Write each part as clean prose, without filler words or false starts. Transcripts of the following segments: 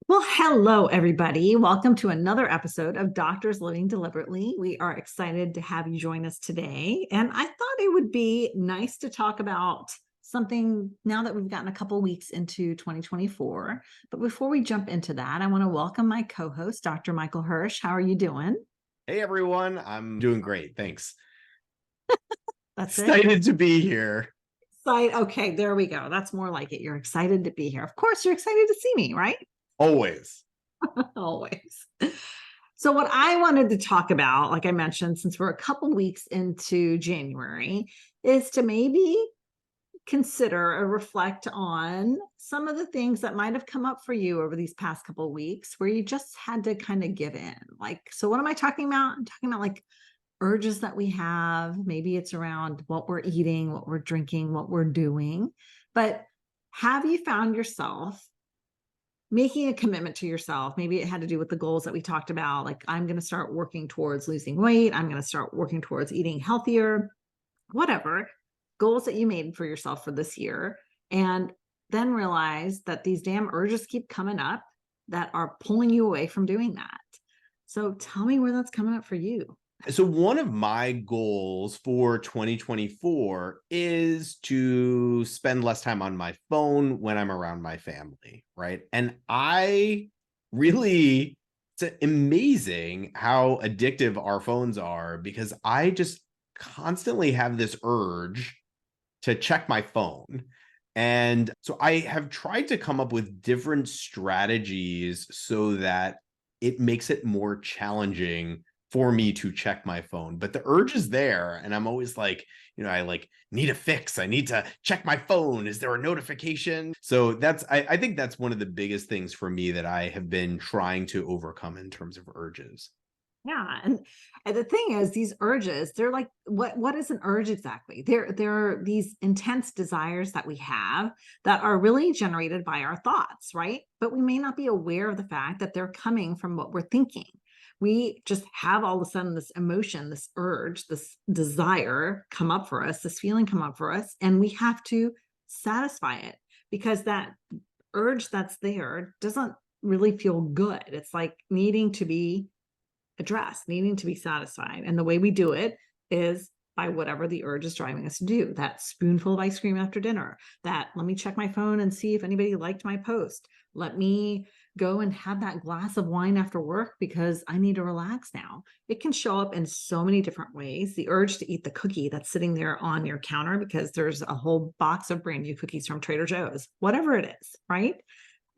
Well, hello, everybody. Welcome to another episode of Doctors Living Deliberately. We are excited to have you join us today. And I thought it would be nice to talk about something now that we've gotten a couple weeks into 2024. But before we jump into that, I want to welcome my co host, Dr. Michael Hersh. How are you doing? Hey everyone, I'm doing great. Thanks. That's it. Excited to be here. Okay, there we go. That's more like it. You're excited to be here. Of course, you're excited to see me, right? Always. Always. So, what I wanted to talk about, like I mentioned, since we're a couple weeks into January, is to maybe consider or reflect on some of the things that might have come up for you over these past couple of weeks where you just had to kind of give in. Like, so what am I talking about? I'm talking about like urges that we have. Maybe it's around what we're eating, what we're drinking, what we're doing. But have you found yourself making a commitment to yourself? Maybe it had to do with the goals that we talked about. Like, I'm going to start working towards losing weight. I'm going to start working towards eating healthier, whatever goals that you made for yourself for this year. And then realize that these damn urges keep coming up that are pulling you away from doing that. So tell me where that's coming up for you. So one of my goals for 2024 is to spend less time on my phone when I'm around my family, right? And it's amazing how addictive our phones are because I just constantly have this urge to check my phone. And so I have tried to come up with different strategies so that it makes it more challenging for me to check my phone. But the urge is there. And I'm always like, I like need a fix. I need to check my phone. Is there a notification? So I think that's one of the biggest things for me that I have been trying to overcome in terms of urges. Yeah. And the thing is, these urges, they're like, what is an urge exactly? They're these intense desires that we have that are really generated by our thoughts, right? But we may not be aware of the fact that they're coming from what we're thinking. We just have all of a sudden this emotion, this urge, this desire come up for us, this feeling come up for us, and we have to satisfy it because that urge that's there doesn't really feel good. It's like needing to be addressed, needing to be satisfied. And the way we do it is by whatever the urge is driving us to do. That spoonful of ice cream after dinner, that let me check my phone and see if anybody liked my post. Let me go and have that glass of wine after work because I need to relax now. It can show up in so many different ways. The urge to eat the cookie that's sitting there on your counter because there's a whole box of brand new cookies from Trader Joe's, whatever it is, right?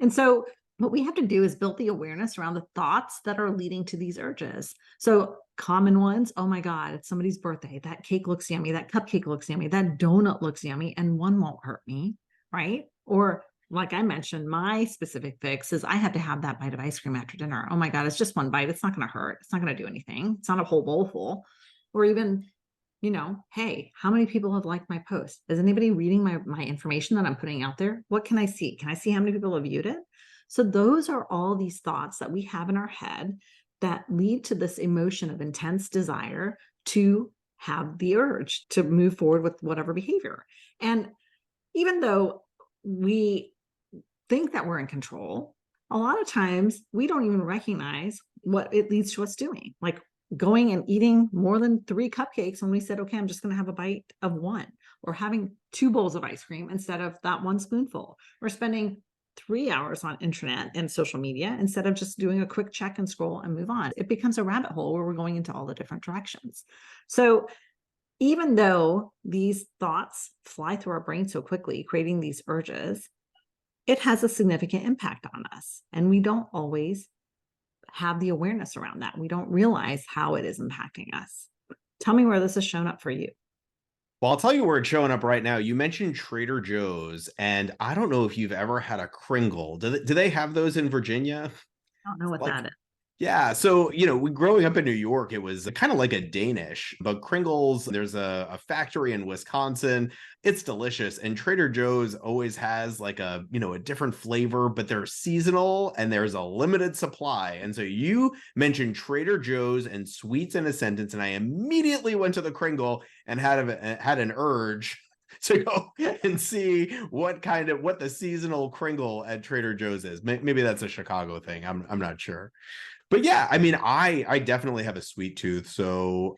And so what we have to do is build the awareness around the thoughts that are leading to these urges. So common ones, oh my God, it's somebody's birthday. That cake looks yummy. That cupcake looks yummy. That donut looks yummy. And one won't hurt me, right? Or like I mentioned, my specific fix is I have to have that bite of ice cream after dinner. Oh my God, it's just one bite. It's not going to hurt. It's not going to do anything. It's not a whole bowl full. Or even, hey, how many people have liked my post? Is anybody reading my information that I'm putting out there? What can I see? Can I see how many people have viewed it? So those are all these thoughts that we have in our head that lead to this emotion of intense desire to have the urge to move forward with whatever behavior. And even though we think that we're in control, a lot of times we don't even recognize what it leads to us doing. Like going and eating more than 3 cupcakes when we said, okay, I'm just going to have a bite of one, or having 2 bowls of ice cream instead of that one spoonful, or spending 3 hours on internet and social media instead of just doing a quick check and scroll and move on. It becomes a rabbit hole where we're going into all the different directions. So even though these thoughts fly through our brain so quickly, creating these urges, it has a significant impact on us. And we don't always have the awareness around that. We don't realize how it is impacting us. Tell me where this has shown up for you. Well, I'll tell you where it's showing up right now. You mentioned Trader Joe's, and I don't know if you've ever had a Kringle. Do they have those in Virginia? I don't know what Like, that is. yeah. So, we growing up in New York, it was kind of like a Danish, but Kringles, there's a factory in Wisconsin. It's delicious. And Trader Joe's always has like a different flavor, but they're seasonal and there's a limited supply. And so you mentioned Trader Joe's and sweets in a sentence, and I immediately went to the Kringle and had an urge to go and see what the seasonal Kringle at Trader Joe's is. Maybe that's a Chicago thing. I'm not sure. But yeah, I mean, I definitely have a sweet tooth. So,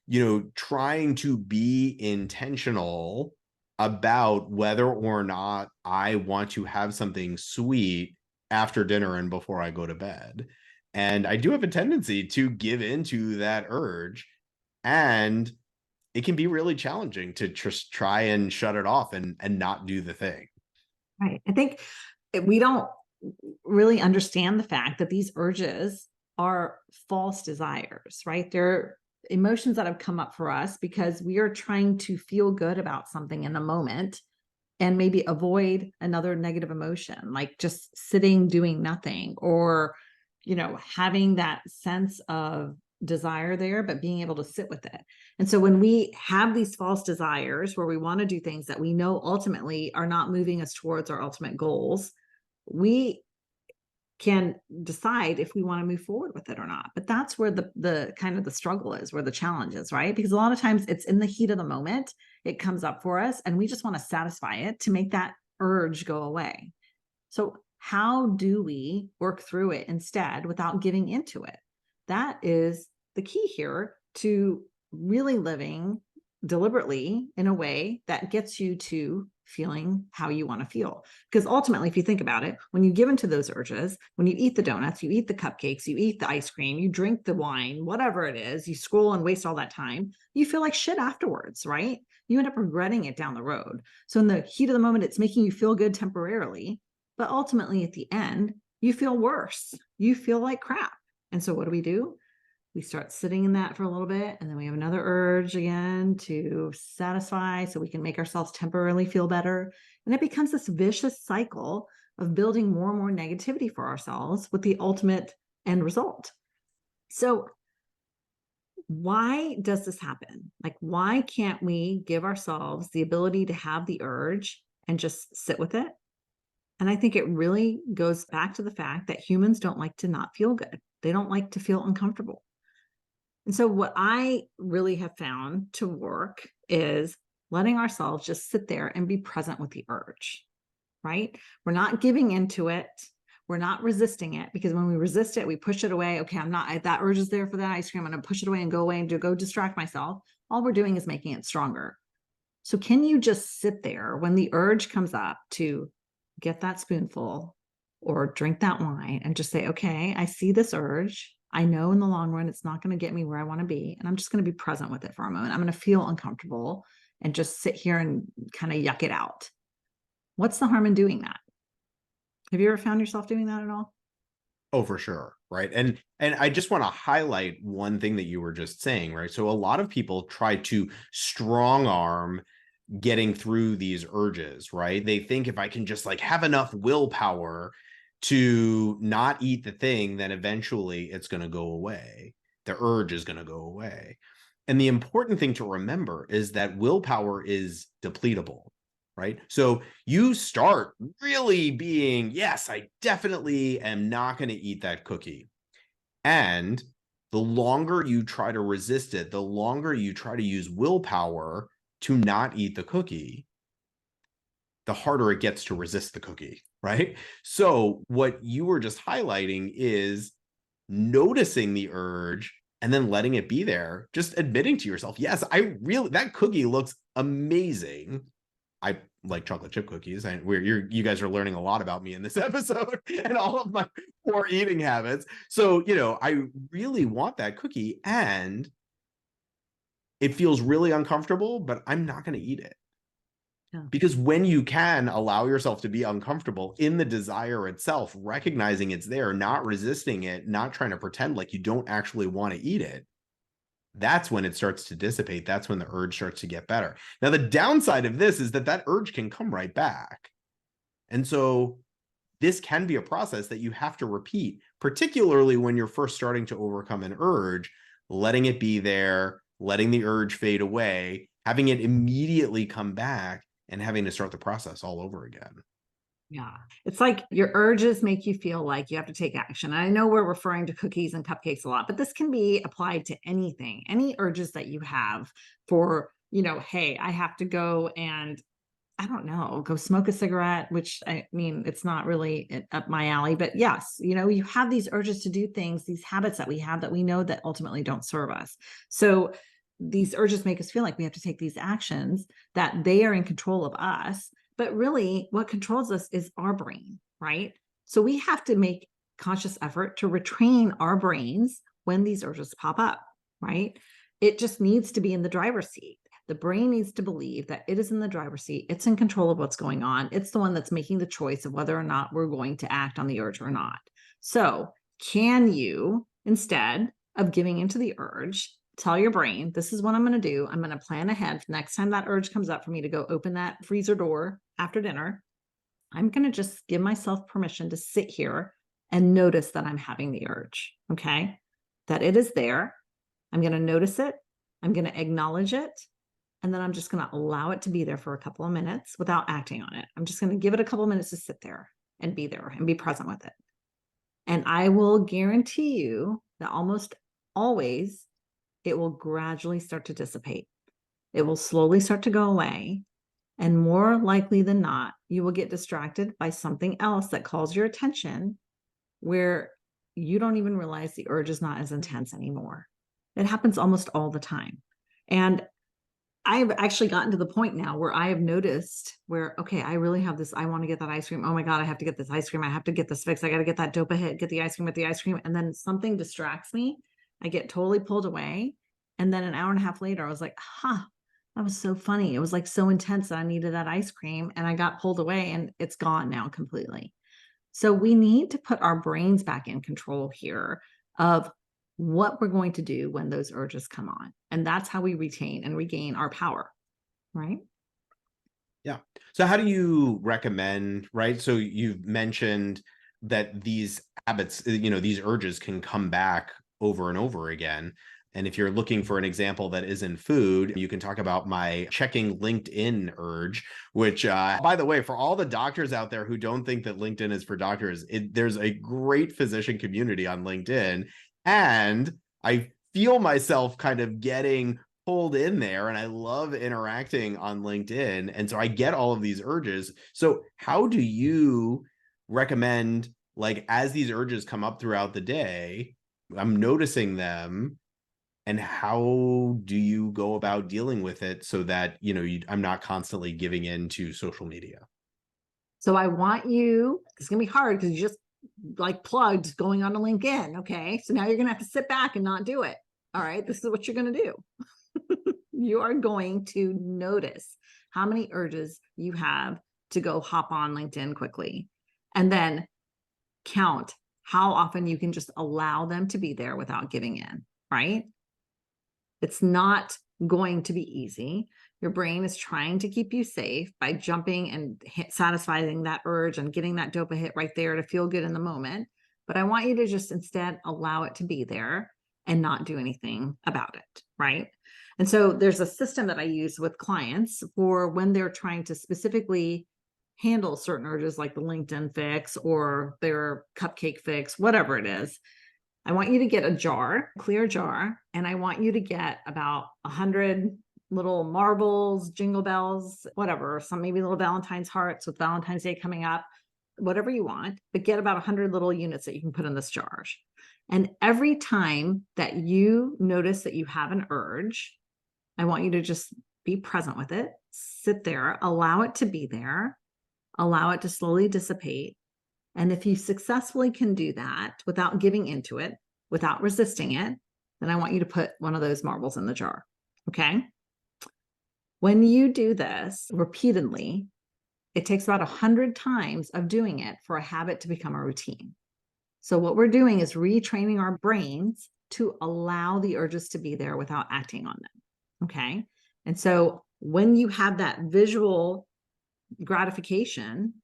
trying to be intentional about whether or not I want to have something sweet after dinner and before I go to bed. And I do have a tendency to give into that urge. And it can be really challenging to just try and shut it off and not do the thing. Right. I think we don't really understand the fact that these urges are false desires, right? They're emotions that have come up for us because we are trying to feel good about something in the moment and maybe avoid another negative emotion, like just sitting doing nothing, or having that sense of desire there, but being able to sit with it. And so when we have these false desires where we want to do things that we know ultimately are not moving us towards our ultimate goals, we can decide if we want to move forward with it or not. But that's where the kind of the struggle is, where the challenge is, right? Because a lot of times it's in the heat of the moment, it comes up for us and we just want to satisfy it to make that urge go away. So how do we work through it instead without giving into it? That is the key here to really living deliberately in a way that gets you to feeling how you want to feel. Because ultimately, if you think about it, when you give into those urges, when you eat the donuts, you eat the cupcakes, you eat the ice cream, you drink the wine, whatever it is, you scroll and waste all that time, you feel like shit afterwards, right? You end up regretting it down the road. So in the heat of the moment, it's making you feel good temporarily, but ultimately at the end, you feel worse. You feel like crap. And so what do? We start sitting in that for a little bit, and then we have another urge again to satisfy so we can make ourselves temporarily feel better. And it becomes this vicious cycle of building more and more negativity for ourselves with the ultimate end result. So why does this happen? Like, why can't we give ourselves the ability to have the urge and just sit with it? And I think it really goes back to the fact that humans don't like to not feel good. They don't like to feel uncomfortable. And so what I really have found to work is letting ourselves just sit there and be present with the urge, right? We're not giving into it. We're not resisting it, because when we resist it, we push it away. Okay, that urge is there for that ice cream. I'm going to push it away and go away and go distract myself. All we're doing is making it stronger. So can you just sit there when the urge comes up to get that spoonful or drink that wine and just say, okay, I see this urge. I know in the long run, it's not going to get me where I want to be. And I'm just going to be present with it for a moment. I'm going to feel uncomfortable and just sit here and kind of yuck it out. What's the harm in doing that? Have you ever found yourself doing that at all? Oh, for sure. Right. And I just want to highlight one thing that you were just saying, right? So a lot of people try to strong arm getting through these urges, right? They think if I can just like have enough willpower to not eat the thing, then eventually it's going to go away. The urge is going to go away. And the important thing to remember is that willpower is depletable, right? So you start really being, yes, I definitely am not going to eat that cookie. And the longer you try to resist it, the longer you try to use willpower to not eat the cookie, the harder it gets to resist the cookie, right? So what you were just highlighting is noticing the urge and then letting it be there, just admitting to yourself, yes, that cookie looks amazing. I like chocolate chip cookies. You guys are learning a lot about me in this episode and all of my poor eating habits. So, I really want that cookie and it feels really uncomfortable, but I'm not going to eat it. Yeah. Because when you can allow yourself to be uncomfortable in the desire itself, recognizing it's there, not resisting it, not trying to pretend like you don't actually want to eat it, that's when it starts to dissipate. That's when the urge starts to get better. Now, the downside of this is that urge can come right back. And so this can be a process that you have to repeat, particularly when you're first starting to overcome an urge, letting it be there, letting the urge fade away, having it immediately come back, and having to start the process all over again. Yeah. It's like your urges make you feel like you have to take action. And I know we're referring to cookies and cupcakes a lot, but this can be applied to anything, any urges that you have for, hey, I have to go and I don't know, go smoke a cigarette, which I mean, it's not really up my alley, but yes, you have these urges to do things, these habits that we have that we know that ultimately don't serve us. So these urges make us feel like we have to take these actions, that they are in control of us. But really, what controls us is our brain, right? So we have to make conscious effort to retrain our brains when these urges pop up, right? It just needs to be in the driver's seat. The brain needs to believe that it is in the driver's seat. It's in control of what's going on. It's the one that's making the choice of whether or not we're going to act on the urge or not. So, can you, instead of giving into the urge, tell your brain, this is what I'm going to do. I'm going to plan ahead for next time that urge comes up for me to go open that freezer door after dinner. I'm going to just give myself permission to sit here and notice that I'm having the urge. Okay. That it is there. I'm going to notice it. I'm going to acknowledge it. And then I'm just going to allow it to be there for a couple of minutes without acting on it. I'm just going to give it a couple of minutes to sit there and be present with it. And I will guarantee you that almost always it will gradually start to dissipate. It will slowly start to go away. And more likely than not, you will get distracted by something else that calls your attention where you don't even realize the urge is not as intense anymore. It happens almost all the time. And I've actually gotten to the point now where I have noticed where, okay, I really have this, I want to get that ice cream. Oh my God, I have to get this ice cream. I have to get this fix. I got to get that dopa hit, get the ice cream with the ice cream. And then something distracts me. I get totally pulled away. And then an hour and a half later, I was like, that was so funny. It was like so intense that I needed that ice cream and I got pulled away and it's gone now completely. So we need to put our brains back in control here of what we're going to do when those urges come on. And that's how we retain and regain our power, right? Yeah. So how do you recommend, right? So you've mentioned that these habits, these urges can come back over and over again. And if you're looking for an example that isn't food, you can talk about my checking LinkedIn urge, which, by the way, for all the doctors out there who don't think that LinkedIn is for doctors, there's a great physician community on LinkedIn. And I feel myself kind of getting pulled in there, and I love interacting on LinkedIn. And so I get all of these urges. So how do you recommend, like, as these urges come up throughout the day, I'm noticing them, and how do you go about dealing with it so that, I'm not constantly giving in to social media? So I want you, it's going to be hard because you just like plugged going on to LinkedIn. Okay. So now you're going to have to sit back and not do it. All right. This is what you're going to do. You are going to notice how many urges you have to go hop on LinkedIn quickly, and then count how often you can just allow them to be there without giving in, right? It's not going to be easy. Your brain is trying to keep you safe by jumping and satisfying that urge and getting that dopa hit right there to feel good in the moment. But I want you to just instead allow it to be there and not do anything about it, right? And so there's a system that I use with clients for when they're trying to specifically handle certain urges like the LinkedIn fix or their cupcake fix, whatever it is. I want you to get a jar, clear jar, and I want you to get about 100 little marbles, jingle bells, whatever, some maybe little Valentine's hearts with Valentine's Day coming up, whatever you want, but get about 100 little units that you can put in this jar. And every time that you notice that you have an urge, I want you to just be present with it, sit there, allow it to be there, allow it to slowly dissipate. And if you successfully can do that without giving into it, without resisting it, then I want you to put one of those marbles in the jar. Okay. When you do this repeatedly, it takes about 100 times of doing it for a habit to become a routine. So what we're doing is retraining our brains to allow the urges to be there without acting on them. Okay. And so when you have that visual gratification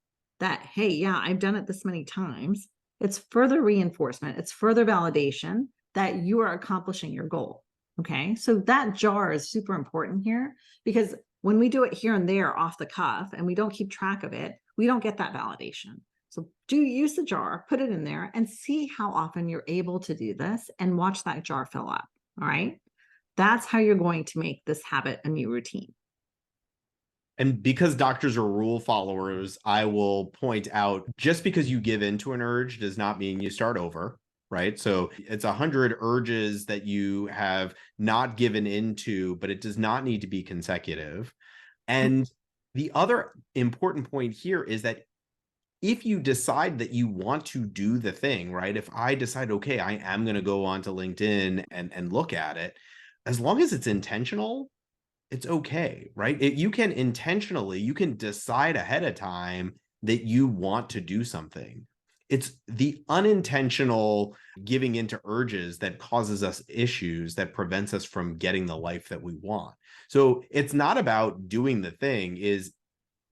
that, hey, yeah, I've done it this many times, it's further reinforcement, it's further validation that you are accomplishing your goal. Okay. So that jar is super important here, because when we do it here and there off the cuff and we don't keep track of it, we don't get that validation. So do use the jar, put it in there and see how often you're able to do this and watch that jar fill up. All right. That's how you're going to make this habit a new routine. And because doctors are rule followers, I will point out just because you give in to an urge does not mean you start over, right? So it's 100 urges that you have not given into, but it does not need to be consecutive. And the other important point here is that if you decide that you want to do the thing, right? If I decide, okay, I am going to go onto LinkedIn and look at it, as long as it's intentional, it's okay, right? You can intentionally, you can decide ahead of time that you want to do something. It's the unintentional giving into urges that causes us issues, that prevents us from getting the life that we want. So it's not about doing the thing, is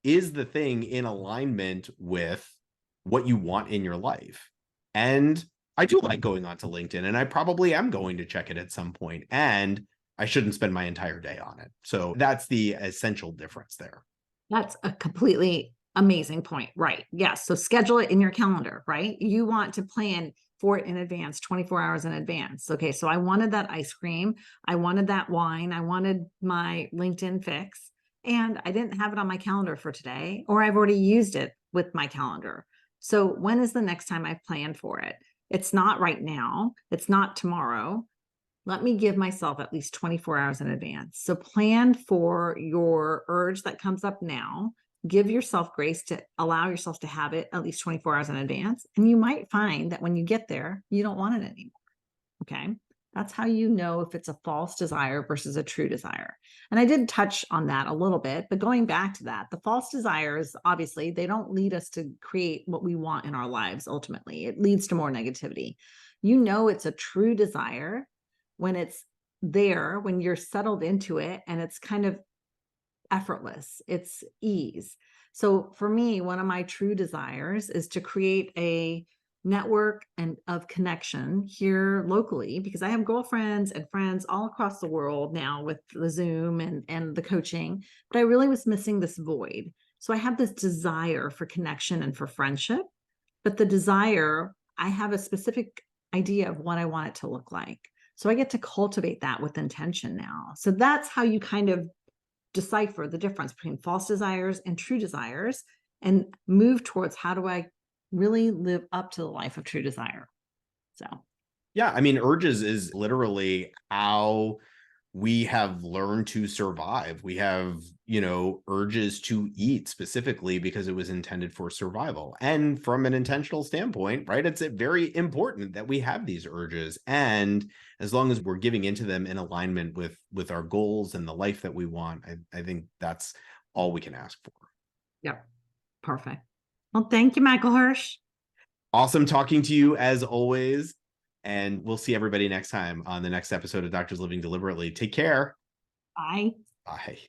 the thing in alignment with what you want in your life? And I do like going onto LinkedIn, and I probably am going to check it at some point, and I shouldn't spend my entire day on it. So that's the essential difference there. That's a completely amazing point. Right. Yes. So schedule it in your calendar, right? You want to plan for it in advance, 24 hours in advance. Okay. So I wanted that ice cream. I wanted that wine. I wanted my LinkedIn fix, and I didn't have it on my calendar for today, or I've already used it with my calendar. So when is the next time I plan for it? It's not right now. It's not tomorrow. Let me give myself at least 24 hours in advance. So plan for your urge that comes up now. Give yourself grace to allow yourself to have it at least 24 hours in advance. And you might find that when you get there, you don't want it anymore. Okay. That's how you know if it's a false desire versus a true desire. And I did touch on that a little bit, but going back to that, the false desires, obviously, they don't lead us to create what we want in our lives ultimately. It leads to more negativity. You know, it's a true desire when it's there, when you're settled into it and it's kind of effortless, it's ease. So for me, one of my true desires is to create a network and of connection here locally, because I have girlfriends and friends all across the world now with the Zoom and the coaching, but I really was missing this void. So I have this desire for connection and for friendship, but the desire, I have a specific idea of what I want it to look like. So I get to cultivate that with intention now. So that's how you kind of decipher the difference between false desires and true desires and move towards how do I really live up to the life of true desire. So, Yeah, I mean, urges is literally how we have learned to survive. We have, urges to eat specifically because it was intended for survival. And from an intentional standpoint, right, it's very important that we have these urges. And as long as we're giving into them in alignment with our goals and the life that we want, I think that's all we can ask for. yep, perfect. Well, thank you, Michael Hersh. Awesome talking to you as always. And we'll see everybody next time on the next episode of Doctors Living Deliberately. Take care. Bye. Bye.